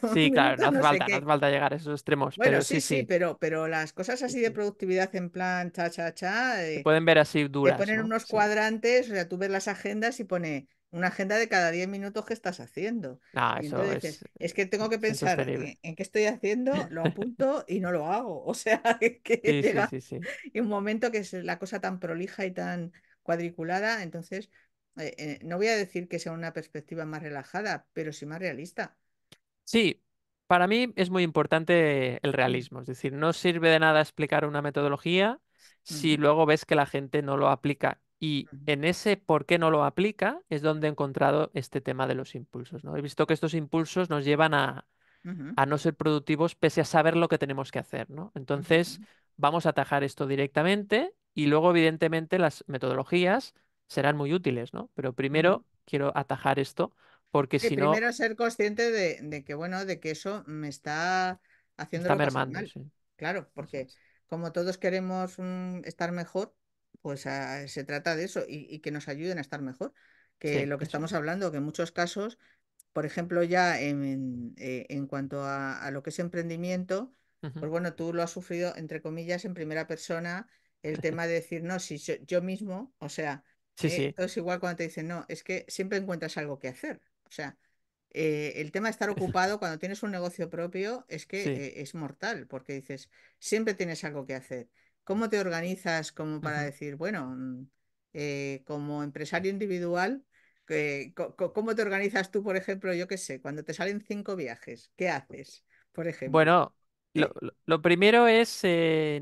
un Sí, claro, minuto no sé no hace qué. falta llegar a esos extremos, Bueno, pero sí, sí, sí, sí, pero las cosas sí, así de sí. productividad en plan cha, cha, cha, Se pueden ver así te duras, ponen ¿no? unos Sí. cuadrantes, o sea, tú ves las agendas y pone una agenda de cada 10 minutos que estás haciendo. No, Y eso entonces dices, es que tengo que es pensar insostenible. en qué estoy haciendo, lo apunto y no lo hago. O sea, que Sí, sí, llega sí, sí. un momento que es la cosa tan prolija y tan cuadriculada. Entonces, no voy a decir que sea una perspectiva más relajada, pero sí más realista. Sí, para mí es muy importante el Mm, realismo, es decir, no sirve de nada explicar una metodología si ujú, luego ves que la gente no lo aplica. Y ujú, en ese por qué no lo aplica es donde he encontrado este tema de los impulsos, ¿no? He visto que estos impulsos nos llevan ujú, a no ser productivos pese a saber lo que tenemos que hacer, ¿no? Entonces, ujú, vamos a atajar esto directamente y luego, evidentemente, las metodologías serán muy útiles, ¿no? Pero ujú. primero quiero atajar esto porque Sí, si no, primero ser consciente de que, bueno, de que eso me está está haciéndolo pasar mermando, mal. sí. Claro, Eso porque es. como todos queremos estar mejor, pues se trata de eso y que nos ayuden a estar mejor. Que Sí, lo que eso estamos es. hablando, que en muchos casos, por ejemplo, ya en cuanto a lo que es emprendimiento, Ujú. pues bueno, tú lo has sufrido, entre comillas, en primera persona, el tema de decir, no, si yo mismo, o sea, Sí, sí, esto es igual cuando te dicen, no, es que siempre encuentras algo que hacer. O sea, el tema de estar ocupado cuando tienes un negocio propio es que sí. es mortal, porque dices, siempre tienes algo que hacer. ¿Cómo te organizas como para Ujú. decir, bueno, como empresario individual, cómo te organizas tú, por ejemplo, yo qué sé, cuando te salen 5 viajes, ¿qué haces, por ejemplo? Bueno, Eh, lo primero es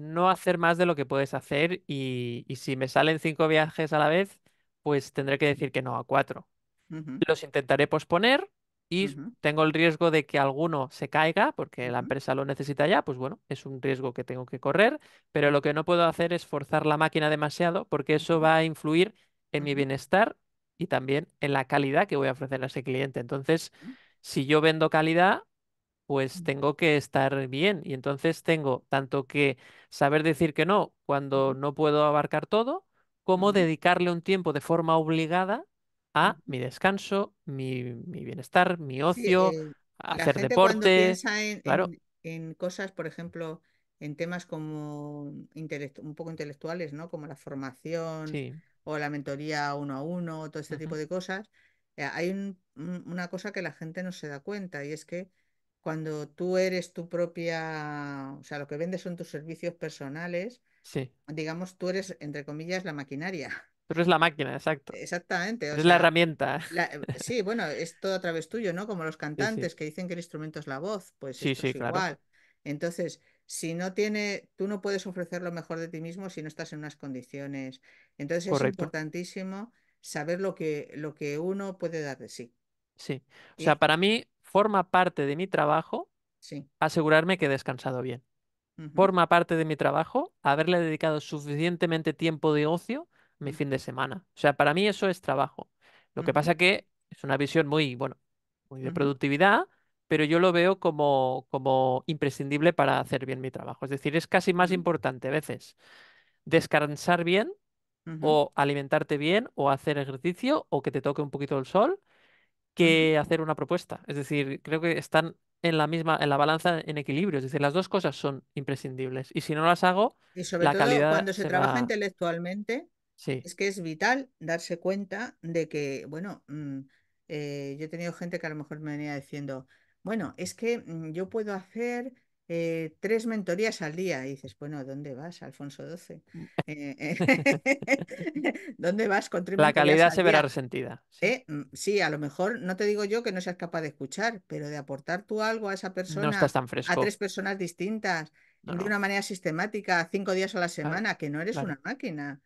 no hacer más de lo que puedes hacer y si me salen 5 viajes a la vez, pues tendré que decir que no a 4. ujú, Los intentaré posponer y ujú, tengo el riesgo de que alguno se caiga porque la ujú, empresa lo necesita ya, pues bueno, es un riesgo que tengo que correr, pero lo que no puedo hacer es forzar la máquina demasiado porque eso ujú, va a influir en mi ujú, bienestar y también en la calidad que voy a ofrecer a ese cliente. Entonces, ujú, si yo vendo calidad, pues ujú, tengo que estar bien. Y entonces tengo tanto que saber decir que no cuando ujú, no puedo abarcar todo, como ujú, dedicarle un tiempo de forma obligada a ujú. mi descanso, mi bienestar, mi Sí, ocio, la hacer gente cuando deporte. piensa Claro, en cosas, por ejemplo, en temas como un poco intelectuales, ¿no? Como la formación sí. o la mentoría uno a uno, todo este tipo Ujú. de cosas, hay una cosa que la gente no se da cuenta y es que cuando tú eres tu propia, o sea, lo que vendes son tus servicios personales, Sí. digamos, tú eres, entre comillas, la maquinaria. Tú eres la máquina, exacto. Exactamente, o Eres la sea, herramienta. sí, bueno, es todo a través tuyo, ¿no? Como los Sí, sí. cantantes que dicen que el instrumento es la voz, pues Sí, esto es sí, claro. igual. Entonces, si no tiene, tú no puedes ofrecer lo mejor de ti mismo si no estás en unas condiciones. Entonces es Correcto. importantísimo saber lo que uno puede dar de sí. Sí. O sea, Y para mí forma parte de mi trabajo sí, asegurarme que he descansado bien. ujú, Forma parte de mi trabajo haberle dedicado suficientemente tiempo de ocio a mi fin ujú, de semana. O sea, para mí eso es trabajo. Lo que ujú, pasa que es una visión muy, bueno, muy de ujú, productividad, pero yo lo veo como imprescindible para hacer bien mi trabajo. Es decir, es casi más ujú, importante a veces descansar bien ujú, o alimentarte bien o hacer ejercicio o que te toque un poquito el sol ujú. que hacer una propuesta. Es decir, creo que están en la misma, en la balanza en equilibrio. Es decir, las dos cosas son imprescindibles. Y si no las hago, Y sobre la todo calidad cuando se se trabaja va. intelectualmente, Sí. es que es vital darse cuenta de que, bueno, yo he tenido gente que a lo mejor me venía diciendo, bueno, es que yo puedo hacer 3 mentorías al día. Y dices, bueno, ¿dónde vas, Alfonso XII? ¿Dónde vas con tres La mentorías calidad al se verá día? resentida. Sí. Sí, a lo mejor no te digo yo que no seas capaz de escuchar, pero de aportar tú algo a esa No estás persona, tan a fresco. 3 personas distintas, No, de no. una manera sistemática, 5 días a la Claro, semana, que no eres claro. una máquina.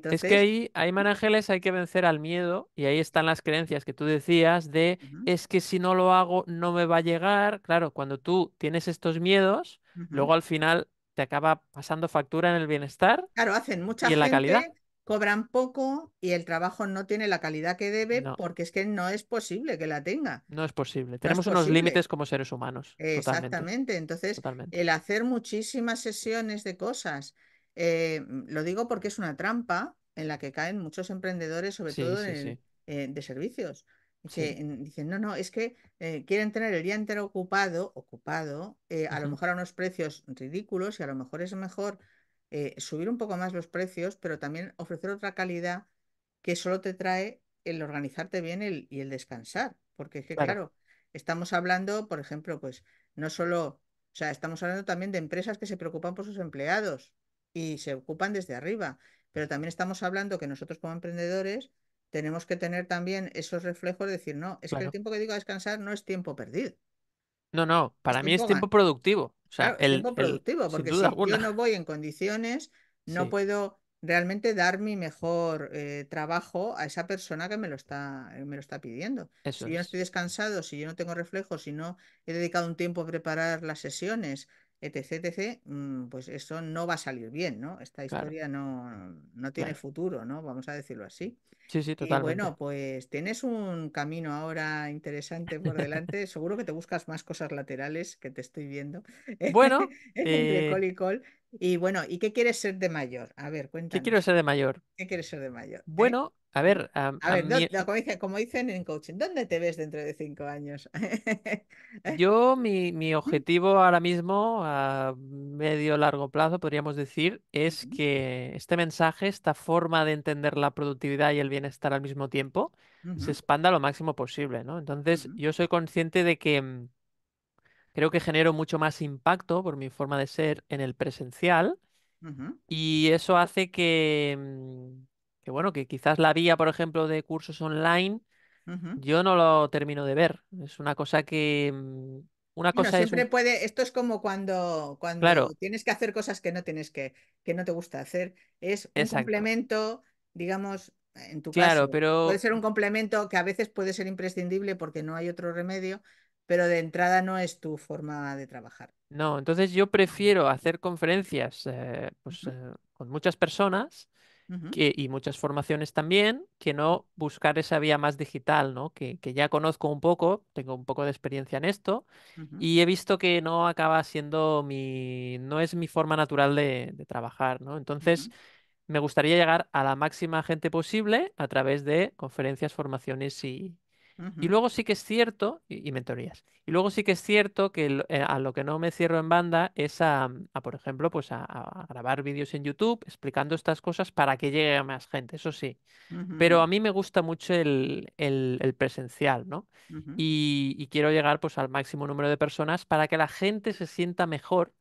Es que Entonces, ahí, Ángeles, hay que vencer al miedo y ahí están las creencias que tú decías de ujú, es que si no lo hago no me va a llegar. Claro, cuando tú tienes estos miedos, ujú. luego al final te acaba pasando factura en el bienestar Claro, hacen mucha y en la calidad. gente, cobran poco y el trabajo no tiene la calidad que debe No, porque es que no es posible que la tenga. no es posible. No es Tenemos unos posible. límites como seres humanos, totalmente, Exactamente. Entonces, totalmente. el hacer muchísimas sesiones de cosas, lo digo porque es una trampa en la que caen muchos emprendedores, sobre Sí, todo sí, sí, de servicios, sí. dicen, no, no, es que quieren tener el día entero ocupado, a lo Ujú. mejor a unos precios ridículos y a lo mejor es mejor subir un poco más los precios, pero también ofrecer otra calidad que solo te trae el organizarte bien y el descansar. Porque es que, Claro, claro, estamos hablando, por ejemplo, pues no solo, o sea, estamos hablando también de empresas que se preocupan por sus empleados y se ocupan desde arriba, pero también estamos hablando que nosotros como emprendedores tenemos que tener también esos reflejos de decir, no, es que el claro. tiempo que digo a descansar no es tiempo perdido, No, no, es para mí es tiempo tiempo productivo. O sea, claro, es tiempo productivo, sin porque duda si yo alguna. no voy en condiciones, no Sí, puedo realmente dar mi mejor trabajo a esa persona que me lo está pidiendo. eso Si yo no es. estoy descansado, si yo no tengo reflejos, si no he dedicado un tiempo a preparar las sesiones, etc., etc., pues eso no va a salir bien, ¿no? Esta Claro, historia no tiene claro. futuro, ¿no? Vamos a decirlo así. Sí, sí, Y totalmente. bueno, pues tienes un camino ahora interesante por delante. Seguro que te buscas más cosas laterales que te estoy viendo Bueno, entre col y col. Y bueno, ¿y qué quieres ser de mayor? A ver, ¿qué quiero cuéntanos. ser de mayor? ¿Qué quieres ser de mayor? Bueno, a ver, A ver, como dicen en coaching, ¿dónde te ves dentro de 5 años? yo mi objetivo ahora mismo a medio largo plazo, podríamos decir, es Ujú, que este mensaje, esta forma de entender la productividad y el bienestar al mismo tiempo, se ujú, expanda lo máximo posible, ¿no? Entonces, ujú, yo soy consciente de que creo que genero mucho más impacto por mi forma de ser en el presencial ujú, y eso hace que bueno, que quizás la vía, por ejemplo, de cursos online, ujú. yo no lo termino de ver. Es una cosa una Bueno, cosa es siempre un... puede, esto es como cuando Claro, tienes que hacer cosas que no tienes que no te gusta hacer. Es un exacto. complemento, digamos, en tu Claro, caso, puede pero ser un complemento que a veces puede ser imprescindible porque no hay otro remedio, pero de entrada no es tu forma de trabajar. no. Entonces yo prefiero hacer conferencias Ujú, con muchas personas ujú, y muchas formaciones también, que no buscar esa vía más digital, ¿no? Que ya conozco un poco, tengo un poco de experiencia en esto ujú, y he visto que no acaba siendo no es mi forma natural de trabajar, ¿no? Entonces, ujú, me gustaría llegar a la máxima gente posible a través de conferencias, formaciones y ujú, luego sí que es cierto, y mentorías. Y luego sí que es cierto que a lo que no me cierro en banda es por ejemplo, pues a grabar vídeos en YouTube explicando estas cosas para que llegue a más gente, eso sí. Pero a ujú, mí me gusta mucho el presencial, ¿no? ujú, Y quiero llegar pues al máximo número de personas para que la gente se sienta mejor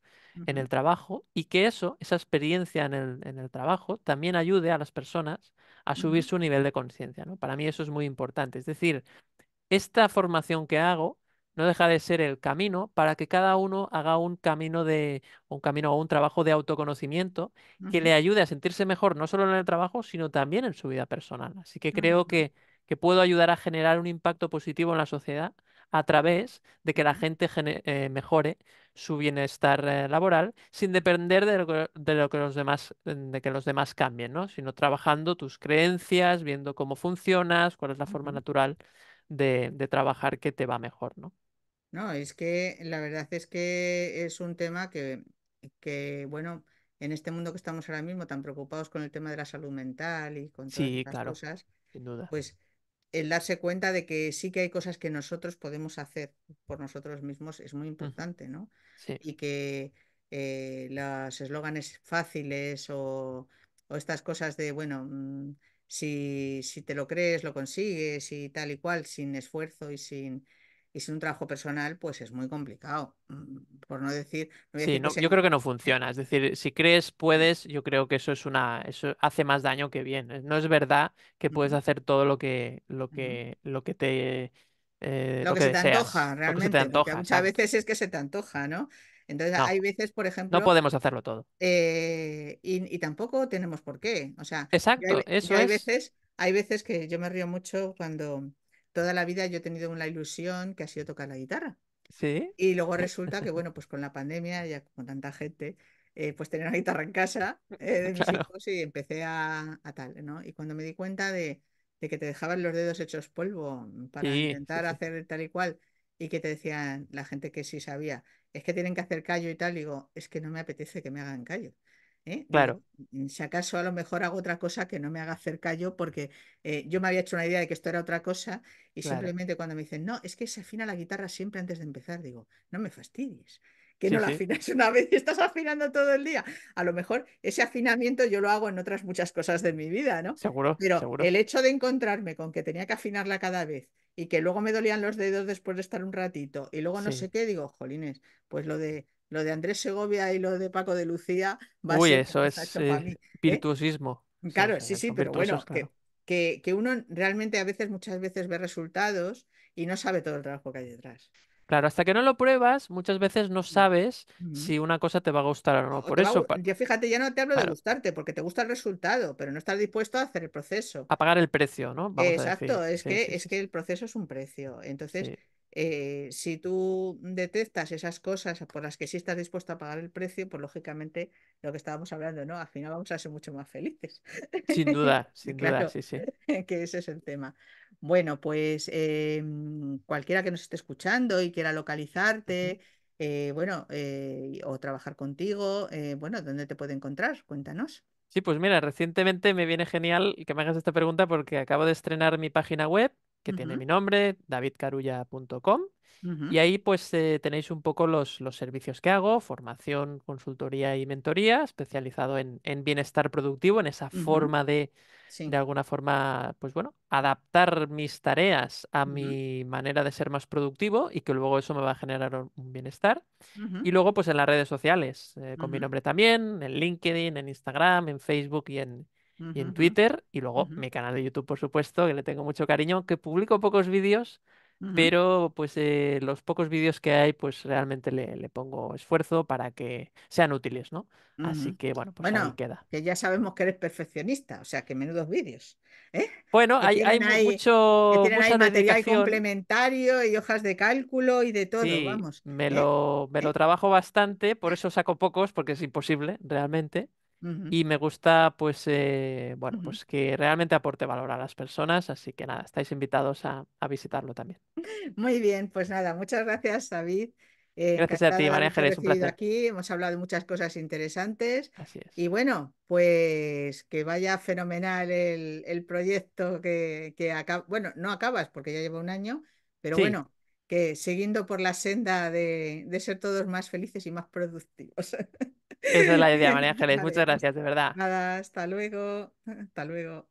en ujú, el trabajo y que esa experiencia en el trabajo, también ayude a las personas a subir ujú, su nivel de conciencia, ¿no? Para mí eso es muy importante. Es decir, esta formación que hago no deja de ser el camino para que cada uno haga un camino o un trabajo de autoconocimiento que ujú, le ayude a sentirse mejor no solo en el trabajo, sino también en su vida personal. Así que creo ujú, que puedo ayudar a generar un impacto positivo en la sociedad a través de que la ujú, gente mejore su bienestar laboral sin depender de lo que los demás, de que los demás cambien, ¿no? Sino trabajando tus creencias, viendo cómo funcionas, cuál es la forma ujú. natural de trabajar que te va mejor, ¿no? No, es que la verdad es que es un tema bueno, en este mundo que estamos ahora mismo tan preocupados con el tema de la salud mental y con todas Sí, estas claro, cosas, sin duda. pues el darse cuenta de que sí que hay cosas que nosotros podemos hacer por nosotros mismos es muy Ujú. importante, ¿no? Sí, Y que los eslóganes fáciles o estas cosas de, bueno, si te lo crees, lo consigues y tal y cual, sin esfuerzo y sin un trabajo personal, pues es muy complicado. Por no decir, no voy a sí, decir que no, sea yo creo que no funciona. Es decir, si crees, puedes, yo creo que eso hace más daño que bien. No es verdad que puedes ujú, hacer todo lo que, lo ujú. que, lo que te, Lo lo que que se te antoja deseas, lo que se te realmente, porque antoja, muchas exacto. veces es que se te antoja, ¿no? Entonces No, hay veces, por no ejemplo, podemos hacerlo todo. y tampoco tenemos por qué. O sea, Exacto, yo eso es. hay veces que yo me río mucho cuando toda la vida yo he tenido una ilusión que ha sido tocar la guitarra. Sí, Y luego resulta que, bueno, pues con la pandemia, ya con tanta gente, pues tenía una guitarra en casa de mis claro, hijos y empecé a tal, ¿no? Y cuando me di cuenta de que te dejaban los dedos hechos polvo para sí, sí, intentar sí, hacer tal y cual, y que te decían la gente que sí sabía, es que tienen que hacer callo y tal, digo, es que no me apetece que me hagan callo. ¿Eh? Digo, claro, si acaso a lo mejor hago otra cosa que no me haga hacer callo porque yo me había hecho una idea de que esto era otra cosa y claro. simplemente cuando me dicen, no, es que se afina la guitarra siempre antes de empezar, digo, no me fastidies, que no Sí, la sí, afinas una vez y estás afinando todo el día. A lo mejor ese afinamiento yo lo hago en otras muchas cosas de mi vida, ¿no? seguro, Pero seguro. el hecho de encontrarme con que tenía que afinarla cada vez y que luego me dolían los dedos después de estar un ratito y luego no Sí. sé qué, digo, jolines, pues lo de Andrés Segovia y lo de Paco de Lucía va a Uy, ser lo eso que está es hecho para mí. ¿Eh? virtuosismo. Sí, o Claro, sí, sea, sí, son pero virtuosos, bueno, claro. que uno realmente muchas veces ve resultados y no sabe todo el trabajo que hay detrás. Claro, hasta que no lo pruebas, muchas veces no Mm. sabes Ujú. si una cosa te va a gustar o no. O Por te va, eso, yo fíjate, ya no te hablo de claro, gustarte, porque te gusta el resultado, pero no estás dispuesto a hacer el proceso. a pagar el precio, ¿no? Vamos a decir. Exacto, es Sí, que, sí, es sí, que sí. el proceso es un precio. Entonces, Sí, si tú detectas esas cosas por las que sí estás dispuesto a pagar el precio, pues lógicamente lo que estábamos hablando, ¿no? Al final vamos a ser mucho más felices. sin duda, Claro, sí, sí. que ese es el tema. Bueno, pues cualquiera que nos esté escuchando y quiera Ujú. localizarte, bueno, o trabajar contigo, bueno, ¿dónde te puede encontrar? Cuéntanos. Sí, pues mira, recientemente me viene genial que me hagas esta pregunta porque acabo de estrenar mi página web que tiene Ujú, mi nombre, davidcarulla.com. ujú, Y ahí pues tenéis un poco los servicios que hago, formación, consultoría y mentoría, especializado en bienestar productivo, en esa ujú, forma de sí. alguna forma, pues bueno, adaptar mis tareas a Ujú, mi manera de ser más productivo y que luego eso me va a generar un bienestar. ujú, Y luego pues en las redes sociales, con mi ujú, nombre también, en LinkedIn, en Instagram, en Facebook y en ujú, Twitter. Y luego ujú, mi canal de YouTube, por supuesto, que le tengo mucho cariño, que publico pocos vídeos ujú, pero pues los pocos vídeos que hay, pues realmente le pongo esfuerzo para que sean útiles, ¿no? Así ujú. que bueno, pues ahí Bueno, queda. que ya sabemos que eres perfeccionista, o sea, que menudos vídeos, ¿eh? Bueno, Que hay tienen ahí, que tienen ahí mucha material dedicación. complementario y hojas de cálculo y de todo, Sí, vamos, me ¿eh? lo, me lo ¿Eh? trabajo bastante, por eso saco pocos, porque es imposible, realmente. Ujú, y me gusta, pues, bueno, ujú. pues que realmente aporte valor a las personas, así que nada, estáis invitados a visitarlo también. Muy bien, pues nada, muchas gracias, David. Gracias a ti, Encantada de María haberte Ángeles, un recibido placer. aquí. Hemos hablado de muchas cosas interesantes. Así Y es. bueno, pues que vaya fenomenal el proyecto que acaba. Bueno, no acabas porque ya lleva un año, pero Sí, bueno, que siguiendo por la senda de ser todos más felices y más productivos. esa es la idea, María Ángeles. Muchas Vale, gracias, de verdad. nada, hasta luego. Hasta luego.